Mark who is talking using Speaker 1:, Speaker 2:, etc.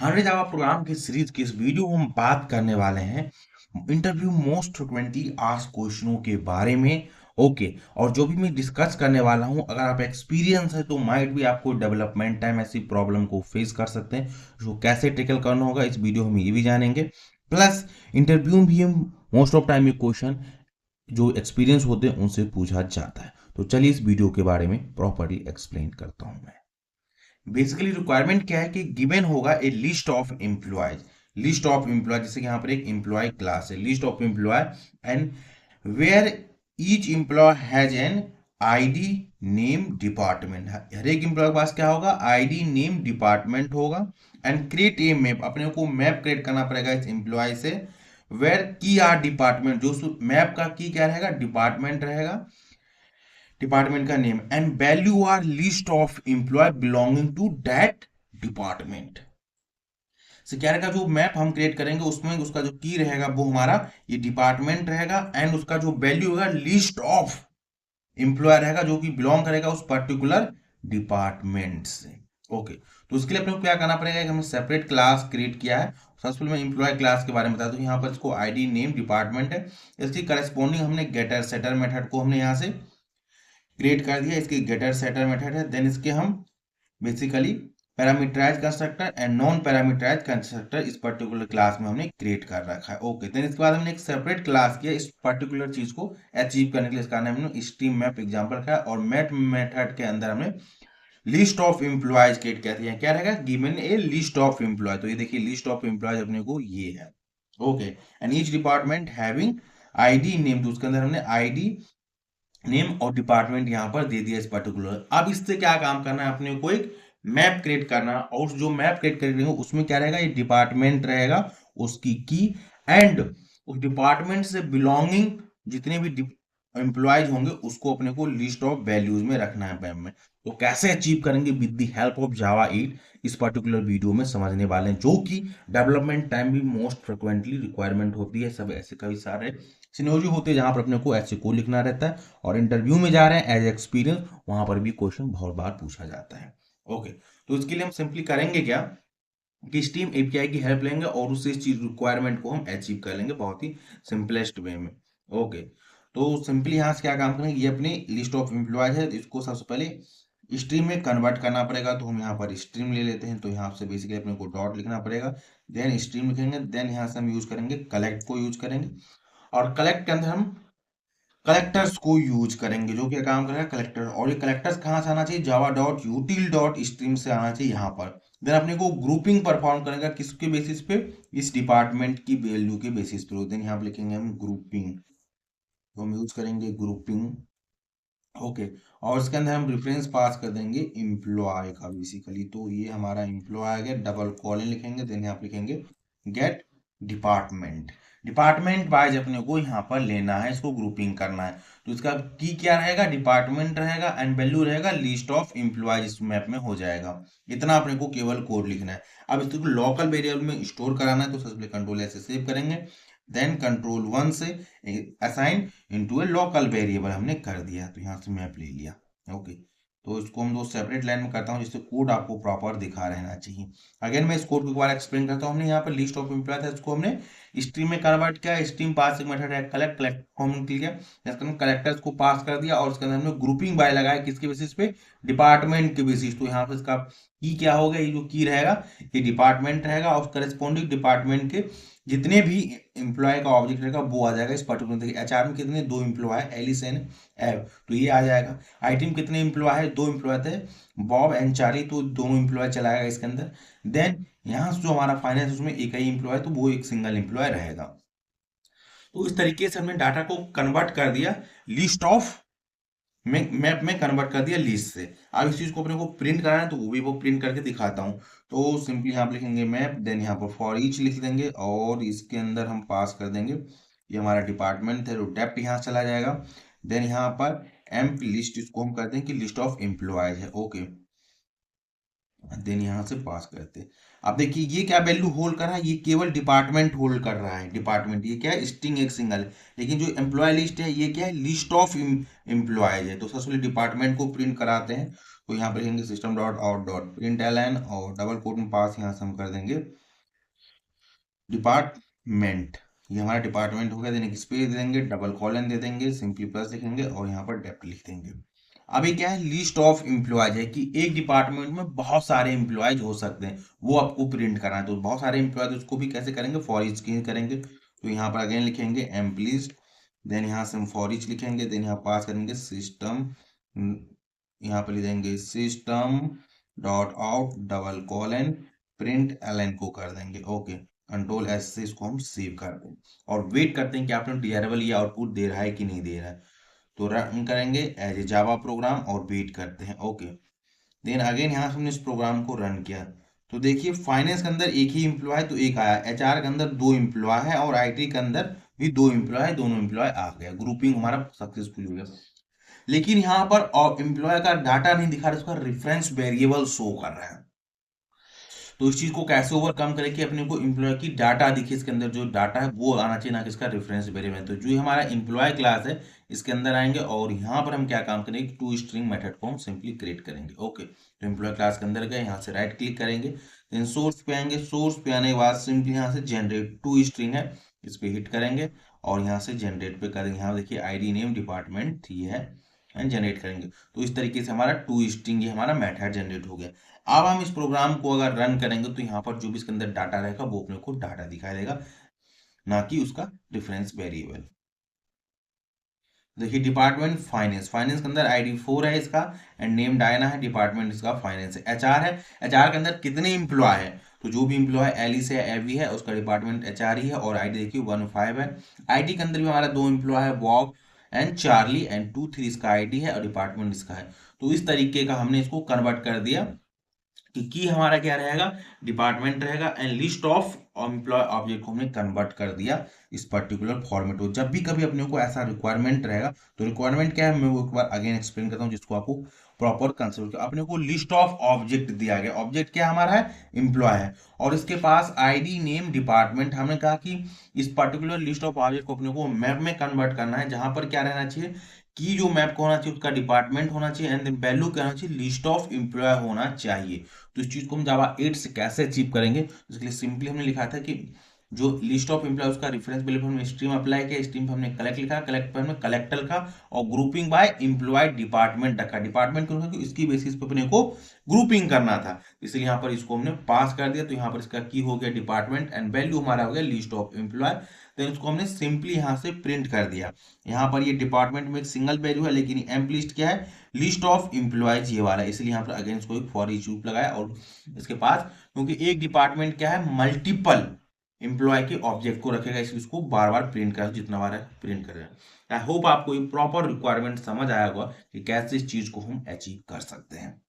Speaker 1: हमारे Java program की series की इस वीडियो में हम बात करने वाले हैं इंटरव्यू मोस्ट फ्रिक्वेंटली आस्क्ड क्वेश्चनों के बारे में। ओके, और जो भी मैं डिस्कस करने वाला हूं, अगर आप एक्सपीरियंस है तो माइट भी आपको डेवलपमेंट टाइम ऐसी प्रॉब्लम को फेस कर सकते हैं, जो कैसे टेकल करना होगा इस वीडियो में ये भी जानेंगे। प्लस इंटरव्यू में भी हम मोस्ट ऑफ टाइम ये क्वेश्चन जो एक्सपीरियंस होते हैं उनसे पूछा जाता है। तो चलिए इस वीडियो के बारे में प्रॉपरली एक्सप्लेन करता हूं मैं। बेसिकली रिक्वायरमेंट क्या है कि गिवन होगा a list of employees. List of employee, जैसे कि यहाँ पर एक एम्प्लॉय क्लास है, list of employee and where each employee has an ID name department. हर एक एम्प्लॉय के पास क्या होगा, आईडी नेम डिपार्टमेंट होगा। एंड क्रिएट ए मैप, अपने को मैप क्रिएट करना पड़ेगा इस एम्प्लॉय से। वेयर की आर डिपार्टमेंट, जो मैप का की क्या रहेगा, डिपार्टमेंट रहेगा, डिपार्टमेंट का name. And value are list of employee belonging to that department. से क्या रहेगा, जो मैप हम क्रिएट करेंगे उसमें उसका जो की रहेगा वो हमारा ये डिपार्टमेंट रहेगा, एंड उसका जो वैल्यू होगा लिस्ट ऑफ एम्प्लॉय रहेगा जो कि बिलोंग करेगा उस पर्टिकुलर डिपार्टमेंट से। ओके, तो उसके लिए अपने को क्या करना पड़ेगा कि हमने सेपरेट क्लास क्रिएट किया है। सबसे पहले मैं एम्प्लॉय क्लास के बारे में बता दूं, यहाँ पर इसको आईडी नेम डिपार्टमेंट है, इसकी करस्पॉन्डिंग हमने गेटर सेटर मेथड को हमने यहाँ से क्रिएट कर दिया। इसकी गेटर सेटर मेथड है। देन इसके हम basically parameterize constructor and non parameterize constructor इस पर्टिकुलर क्लास में हमने क्रिएट कर रखा है। ओके, देन इसके बाद हमने एक सेपरेट क्लास किया इस पर्टिकुलर चीज को अचीव करने के लिए। इसका नाम हमने स्ट्रीम मैप एग्जांपल रखा है, और मैप मेथड के अंदर हमने लिस्ट ऑफ एम्प्लॉयज क्रिएट किया था। क्या रहेगा, given a list of employee. तो ये देखिए लिस्ट ऑफ एम्प्लॉयज अपने को ये है। Okay, and each department having ID name, तो उसके अंदर हमने आईडी नेम और डिपार्टमेंट यहां पर दे दिया इस पर्टिकुलर। अब इससे क्या काम करना है, अपने को एक मैप क्रिएट करना, और जो मैप क्रिएट करेंगे उसमें क्या रहेगा, ये डिपार्टमेंट रहेगा, उसकी की एंड उस डिपार्टमेंट से बिलोंगिंग जितने भी एम्प्लॉयज होंगे उसको अपने को लिस्ट ऑफ वैल्यूज में रखना है मैप में। तो कैसे अचीव करेंगे with the help of Java 8, इस पर्टिकुलर वीडियो में समझने वाले हैं, जो कि डेवलपमेंट टाइम भी मोस्ट फ्रिक्वेंटली रिक्वायरमेंट होती है। सब ऐसे कई सारे सिनोरियो होते हैं जहां पर अपने को ऐसे को लिखना रहता है, और इंटरव्यू में जा रहे हैं एज एक्सपीरियंस, वहां पर भी क्वेश्चन बहुत बार पूछा जाता है। ओके, तो इसके लिए हम सिंपली करेंगे क्या कि स्टीम एपीआई की हेल्प लेंगे और उससे इस चीज रिक्वायरमेंट को हम अचीव कर लेंगे बहुत ही सिंपलेस्ट वे में। ओके, तो सिंपली यहाँ से क्या काम करेंगे, ये अपनी लिस्ट ऑफ एम्प्लॉयज है, इसको सबसे पहले स्ट्रीम में कन्वर्ट करना पड़ेगा। तो हम यहाँ पर स्ट्रीम ले लेते हैं, तो यहाँ से बेसिकली अपने को डॉट लिखना पड़ेगा, देन स्ट्रीम लिखेंगे, देन यहाँ से हम यूज करेंगे कलेक्ट को यूज करेंगे, और कलेक्ट के अंदर हम कलेक्टर्स को यूज करेंगे, जो क्या काम करेगा, कलेक्टर। और ये कलेक्टर्स कहाँ से आना चाहिए, जावा डॉट यूटिल डॉट स्ट्रीम से आना चाहिए यहाँ पर। देन अपने को ग्रुपिंग परफॉर्म करेगा किसके बेसिस पे, इस डिपार्टमेंट की वैल्यू के बेसिस पे। देन यहाँ पे लिखेंगे हम ग्रुपिंग, तो हम यूज करेंगे ग्रुपिंग। ओके, और इसके अंदर हम रेफरेंस पास कर देंगे एम्प्लॉय का बेसिकली। तो ये हमारा एम्प्लॉय आ गया, डबल कॉलन लिखेंगे, देन यहाँ पे लिखेंगे गेट डिपार्टमेंट। डिपार्टमेंट वाइज अपने को यहाँ पर लेना है, इसको ग्रुपिंग करना है। तो इसका की क्या रहेगा, डिपार्टमेंट रहेगा, एंड वैल्यू रहेगा लिस्ट ऑफ एम्प्लॉयज, इस मैप में हो जाएगा। इतना अपने को केवल कोड लिखना है। अब इसको लोकल वेरिएबल में स्टोर कराना है, तो सबसे कंट्रोल ऐसे सेव करेंगे, देन कंट्रोल 1 से असाइन इनटू ए लोकल वेरिएबल हमने कर दिया, तो यहाँ से मैप ले लिया। ओके, तो इसको हम दो सेपरेट लाइन में करता हूँ जिससे कोड आपको प्रॉपर दिखा रहना चाहिए। अगेन मैं इस कोड को बार एक्सप्लेन करता हूँ। हमने यहाँ पर लिस्ट ऑफ एम्प्लॉय था, इसको हमने स्ट्रीम में कन्वर्ट किया। स्ट्रीम पास एक मेथड है कलेक्ट, कलेक्ट को हमने किया, जिसके अंदर कलेक्टर्स को पास कर दिया, और उसके अंदर हमने ग्रुपिंग बाय लगाया किसके बेसिस पे, डिपार्टमेंट के बेसिस। तो यहाँ पे इसका की क्या होगा, ये जो की रहेगा ये डिपार्टमेंट रहेगा, और करस्पॉन्डिंग डिपार्टमेंट के जितने भी एम्प्लॉय का ऑब्जेक्ट रहेगा वो आ जाएगा इस पर्टिकुलर। देखिए एचआर में कितने, दो एम्प्लॉय है, एलिस एंड एव, तो ये आ जाएगा। आईटी में कितने एम्प्लॉय है, दो एम्प्लॉय थे, बॉब एंड चार्ली, तो दोनों एम्प्लॉय चलाएगा इसके अंदर। देन यहाँ से जो हमारा फाइनेंस उसमें एक ही एम्प्लॉय है, तो वो एक सिंगल एम्प्लॉय रहेगा। तो इस तरीके से हमने डाटा को कन्वर्ट कर दिया लिस्ट ऑफ मैप में कन्वर्ट कर दिया लिस्ट से। अब इस चीज को अपने को प्रिंट कराना है, तो वो भी वो प्रिंट करके दिखाता हूँ। तो सिंपली यहाँ पे लिखेंगे मैप, देन यहाँ पर फॉर ईच लिख देंगे, और इसके अंदर हम पास कर देंगे ये हमारा डिपार्टमेंट है, तो डेप्थ यहाँ चला जाएगा। देन यहाँ पर एम्प लिस्ट, इसको हम करते हैं कि लिस्ट ऑफ एम्प्लॉयज है। ओके, देन यहाँ से पास करते हैं। अब देखिए ये क्या वैल्यू होल्ड कर रहा है, ये केवल डिपार्टमेंट होल्ड कर रहा है। डिपार्टमेंट ये क्या है, स्ट्रिंग एक सिंगल है, लेकिन जो एम्प्लॉय लिस्ट है ये क्या है, लिस्ट ऑफ एम्प्लॉयज है। तो सबसे पहले डिपार्टमेंट को प्रिंट कराते हैं, तो यहाँ पर लिखेंगे system dot out dot print L N और डबल कोट में पास यहाँ से हम कर देंगे डिपार्टमेंट। ये हमारा डिपार्टमेंट हो गया, देने की स्पेस दे देंगे, डबल कॉलन दे देंगे, सिंपली प्लस लिखेंगे और यहाँ पर डेप्थ लिख देंगे। अभी क्या है, लिस्ट ऑफ एम्प्लॉयज है कि एक डिपार्टमेंट में बहुत सारे एम्प्लॉयज हो सकते हैं, वो आपको प्रिंट करना है। तो बहुत सारे एम्प्लॉयज उसको भी कैसे करेंगे, फॉर ईच की करेंगे। तो यहाँ पर अगेन लिखेंगे एम्प्लीज, देन यहाँ से हम फॉर ईच लिखेंगे, देन यहाँ पास करेंगे सिस्टम, यहाँ पर लिख देंगे system dot out double colon print L को कर देंगे। ओके, कंट्रोल एस से इसको हम सेव कर दें और वेट करते हैं कि आपने डिजायरेबल ये आउटपुट दे रहा है कि नहीं दे रहा है। तो रन करेंगे एज ए जावा प्रोग्राम और वेट करते हैं। ओके, देन अगेन यहाँ से हमने इस प्रोग्राम को रन किया तो देखिए फाइनेंस के अंदर एक ही एम्प्लॉय है तो एक आया, एचआर के अंदर 2 एम्प्लॉय है और आईटी के अंदर भी 2 एम्प्लॉय है, दोनों एम्प्लॉय आ गया, ग्रुपिंग हमारा सक्सेसफुल हो गया। लेकिन यहाँ पर एम्प्लॉय का डाटा नहीं दिखा रहा, उसका रेफरेंस वेरिएबल शो कर रहा है। तो इस चीज को कैसे ओवरकम करें कि अपने को एम्प्लॉय की डाटा दिखे, इसके अंदर जो डाटा है वो आना चाहिए, ना कि इसका रेफरेंस वेरिएबल। तो जो हमारा एम्प्लॉय क्लास है इसके अंदर आएंगे और यहाँ पर हम क्या काम करेंगे, टू स्ट्रिंग मेथड को हम सिंपली क्रिएट करेंगे। ओके, तो एम्प्लॉय क्लास के अंदर गए, यहाँ से राइट क्लिक करेंगे, देन सोर्स पे आएंगे, सोर्स पे आने के बाद सिंपली यहाँ से जनरेट टू स्ट्रिंग है इस पे हिट करेंगे और यहाँ से जनरेट पे करेंगे। यहाँ देखिए आईडी नेम डिपार्टमेंट थी है एंड जनरेट करेंगे। तो इस तरीके से हमारा टू स्ट्रिंग, ये हमारा मेथड जनरेट हो गया। अब हम इस प्रोग्राम को अगर रन करेंगे तो यहाँ पर जो भी इसके अंदर डाटा रहेगा वो अपने को डाटा दिखाई देगा, ना कि उसका डिफरेंस वेरिएबल। देखिए डिपार्टमेंट फाइनेंस, फाइनेंस के अंदर आईडी 4 है इसका एंड नेम डायना है, डिपार्टमेंट इसका फाइनेंस है। एचआर है, एचआर के अंदर कितने एम्प्लॉय है, तो जो भी एम्प्लॉय एलिस है एवी है उसका डिपार्टमेंट एचआर ही है और आईडी देखिए 15 है। आईटी के अंदर भी हमारा 2 एम्प्लॉय है, बॉब एंड चार्ली एंड 23 इसका आईडी है और डिपार्टमेंट इसका है। तो इस तरीके का हमने इसको कन्वर्ट कर दिया कि की हमारा क्या रहेगा, डिपार्टमेंट रहेगा and list of employee object को हमने कन्वर्ट कर दिया इस पर्टिकुलर फॉर्मेट को। जब भी कभी अपने को ऐसा रिक्वायरमेंट रहेगा, तो रिक्वायरमेंट क्या है मैं वो एक बार अगेन एक्सप्लेन करता हूँ जिसको आपको प्रॉपर कंसेप्ट। अपने को लिस्ट ऑफ ऑब्जेक्ट दिया गया, ऑब्जेक्ट क्या हमारा है, एम्प्लॉय है और इसके पास आईडी नेम डिपार्टमेंट। हमने कहा कि इस पर्टिकुलर लिस्ट ऑफ ऑब्जेक्ट को अपने को मैप में कन्वर्ट करना है, जहां पर क्या रहना चाहिए कि जो मैप को होना चाहिए उसका डिपार्टमेंट होना चाहिए एंड देन वैल्यू क्या होना चाहिए, लिस्ट ऑफ एम्प्लॉय होना चाहिए। तो इस चीज को हम जावा 8 से कैसे अचीव करेंगे, इसके लिए सिंपली हमने लिखा था कि जो लिस्ट ऑफ एम्प्लॉय उसका रेफरेंस वेरिएबल हमने स्ट्रीम अप्लाई किया, स्ट्रीम पे हमने कलेक्ट लिखा, कलेक्ट पे हमने कलेक्टर लिखा और ग्रुपिंग बाय एम्प्लॉय डिपार्टमेंट रखा। डिपार्टमेंट क्यों, क्योंकि इसकी बेसिस पे अपने को ग्रुपिंग करना था, इसलिए यहाँ पर इसको हमने पास कर दिया। तो यहाँ पर इसका की हो गया डिपार्टमेंट एंड वैल्यू हमारा हो गया लिस्ट ऑफ एम्प्लॉय। देन उसको हमने सिंपली यहाँ से प्रिंट कर दिया। यहाँ पर ये डिपार्टमेंट में एक सिंगल वैल्यू है लेकिन एम्प लिस्ट क्या है, लिस्ट ऑफ एम्प्लॉयज ये वाला है, इसलिए यहाँ पर अगेन इसको एक फॉर ईच लूप लगाया और इसके पास क्योंकि एक डिपार्टमेंट क्या है मल्टीपल एम्प्लॉय के ऑब्जेक्ट को रखेगा, इसलिए उसको बार बार प्रिंट कर, जितना बार प्रिंट करेगा। आई होप आपको ये प्रॉपर रिक्वायरमेंट समझ आया होगा कि कैसे इस चीज को हम अचीव कर सकते हैं।